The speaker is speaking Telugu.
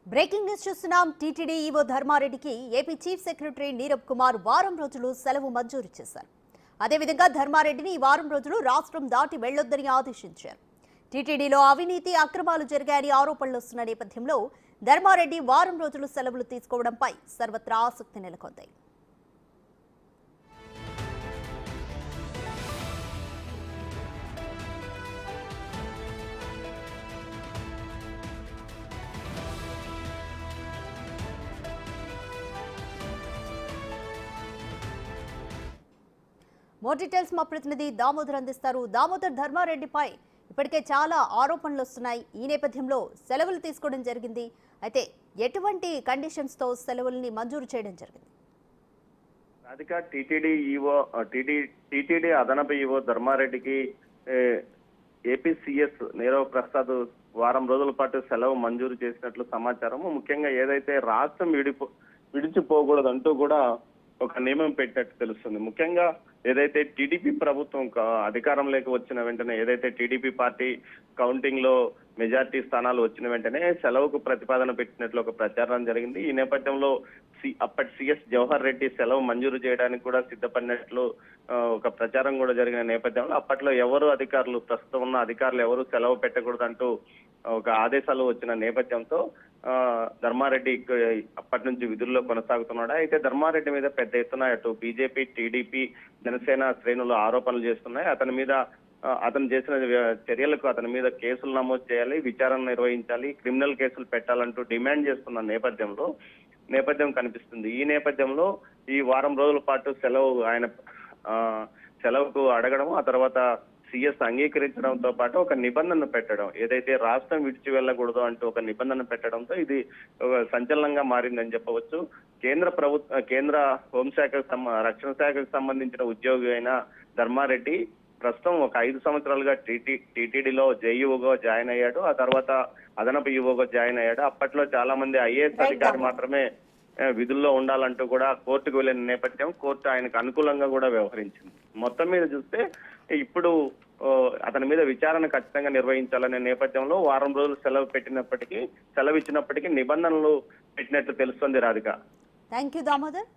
బ్రేకింగ్ న్యూస్ చూస్తున్నాం. టీటీడీ ఈవో ధర్మారెడ్డికి AP chief secretary Neerabh Kumar వారం రోజులు సెలవు మంజూరు చేశారు. అదేవిధంగా ధర్మారెడ్డిని ఈ వారం రోజులు రాష్ట్రం దాటి వెళ్లొద్దని ఆదేశించారు. టీటీడీలో అవినీతి అక్రమాలు జరిగాయని ఆరోపణలు వస్తున్న నేపథ్యంలో ధర్మారెడ్డి వారం రోజులు సెలవులు తీసుకోవడంపై సర్వత్రా ఆసక్తి నెలకొంది. మోర్ డీటెయిల్స్ మా ప్రతినిధి దామోదర్ అందిస్తారు. దామోదర్, ధర్మారెడ్డిపై ఇప్పటికే చాలా ఆరోపణలు వస్తున్నాయి. ఈ నేపథ్యంలో సెలవులు తీసుకోవడం జరిగింది. అయితే ఎటువంటి కండిషన్స్ తో సెలవుల్ని మంజూరు చేయడం జరిగింది? రాధిక, టీటీడీ అదనపు ఈవో ధర్మారెడ్డికి ఏపీసీఎస్ నీరవ్ ప్రసాద్ వారం రోజుల పాటు సెలవు మంజూరు చేసినట్లు సమాచారం. ముఖ్యంగా ఏదైతే రాష్ట్రం విడిచిపోకూడదంటూ కూడా ఒక నియమం పెట్టినట్టు తెలుస్తుంది. ముఖ్యంగా ఏదైతే టీడీపీ ప్రభుత్వం అధికారంలోకి వచ్చిన వెంటనే, ఏదైతే టీడీపీ పార్టీ కౌంటింగ్ లో మెజార్టీ స్థానాలు వచ్చిన వెంటనే సెలవుకు ప్రతిపాదన పెట్టినట్లు ఒక ప్రచారం జరిగింది. ఈ నేపథ్యంలో అప్పటి సీఎస్ జవహర్ రెడ్డి సెలవు మంజూరు చేయడానికి కూడా సిద్ధపడినట్లు ఒక ప్రచారం కూడా జరిగిన నేపథ్యంలో అప్పట్లో ప్రస్తుతం ఉన్న అధికారులు ఎవరు సెలవు పెట్టకూడదంటూ ఒక ఆదేశాలు వచ్చిన నేపథ్యంతో ధర్మారెడ్డి అప్పటి నుంచి విధుల్లో కొనసాగుతున్నాడు. అయితే ధర్మారెడ్డి మీద పెద్ద ఎత్తున అటు బీజేపీ, టీడీపీ, జనసేన శ్రేణులు ఆరోపణలు చేస్తున్నాయి. అతను చేసిన చర్యలకు అతని మీద కేసులు నమోదు చేయాలి, విచారణ నిర్వహించాలి, క్రిమినల్ కేసులు పెట్టాలంటూ డిమాండ్ చేస్తున్న నేపథ్యం కనిపిస్తుంది. ఈ నేపథ్యంలో ఈ వారం రోజుల పాటు సెలవుకు అడగడం, ఆ తర్వాత సీఎస్ అంగీకరించడంతో పాటు ఒక నిబంధన పెట్టడం, ఏదైతే రాష్ట్రం విడిచి వెళ్ళకూడదు అంటూ ఒక నిబంధన పెట్టడంతో ఇది ఒక సంచలనంగా మారిందని చెప్పవచ్చు. కేంద్ర రక్షణ శాఖకు సంబంధించిన ఉద్యోగి అయిన ధర్మారెడ్డి ప్రస్తుతం ఒక 5 సంవత్సరాలుగా టీటీడీలో జేఈఓగా జాయిన్ అయ్యాడు. ఆ తర్వాత అదనపు ఈవోగా జాయిన్ అయ్యాడు. అప్పట్లో చాలా మంది ఐఏఎస్ అధికారి మాత్రమే విధుల్లో ఉండాలంటూ కూడా కోర్టుకు వెళ్లిన నేపథ్యం, కోర్టు ఆయనకు అనుకూలంగా కూడా వ్యవహరించింది. మొత్తం మీద చూస్తే ఇప్పుడు అతని మీద విచారణ ఖచ్చితంగా నిర్వహించాలనే నేపథ్యంలో వారం రోజులు సెలవు ఇచ్చినప్పటికీ నిబంధనలు పెట్టినట్లు తెలుస్తోంది. Radhika, thank you Damodar.